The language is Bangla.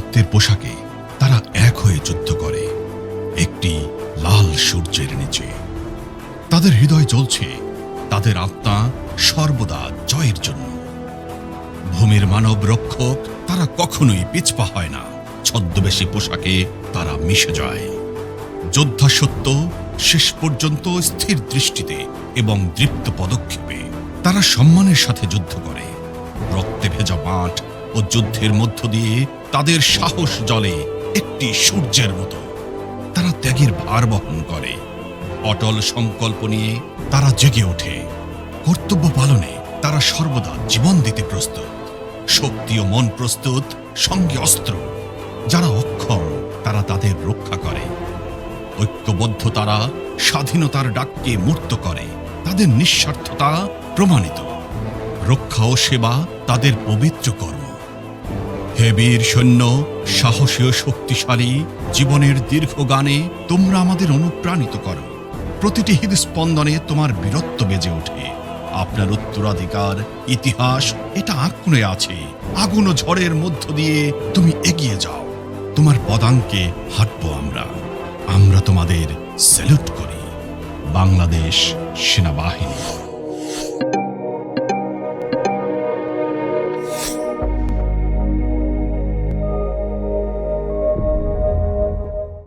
রক্তের পোশাকে তারা এক হয়ে যুদ্ধ করে একটি লাল সূর্যের নিচে। তাদের হৃদয় জ্বলছে, তাদের আত্মা সর্বদা জয়ের জন্য। ভূমির মানব রক্ষক তারা কখনোই পিছপা হয় না। ছদ্মবেশী পোশাকে তারা মিশে যায়। যোদ্ধা সত্য শেষ পর্যন্ত স্থির দৃষ্টিতে এবং দৃপ্ত পদক্ষেপে তারা সম্মানের সাথে যুদ্ধ করে। রক্তে ভেজা মাঠ ও যুদ্ধের মধ্য দিয়ে তাদের সাহস জ্বলে একটি সূর্যের মতো। তারা ত্যাগের ভার বহন করে। অটল সংকল্প নিয়ে তারা জেগে ওঠে। কর্তব্য পালনে তারা সর্বদা জীবন দিতে প্রস্তুত। শক্তি ও মন প্রস্তুত, সঙ্গে অস্ত্র। যারা অক্ষম তারা তাদের রক্ষা করে। ঐক্যবদ্ধ তারা স্বাধীনতার ডাককে মূর্ত করে। তাদের নিঃস্বার্থতা প্রমাণিত। রক্ষা ও সেবা তাদের পবিত্র কর্ম। হে বীর সৈন্য, সাহসী ও শক্তিশালী, জীবনের দীর্ঘ গানে তোমরা আমাদের অনুপ্রাণিত করো। প্রতিটি হৃদস্পন্দনে তোমার বীরত্ব বেজে ওঠে। আপনার উত্তরাধিকার ইতিহাস এটা আঁকড়ে আছে। আগুন ও ঝড়ের মধ্য দিয়ে তুমি এগিয়ে যাও। তোমার পদাঙ্কে হাঁটবো আমরা। আমরা তোমাদের স্যালুট করি। বাংলাদেশ সেনাবাহিনী।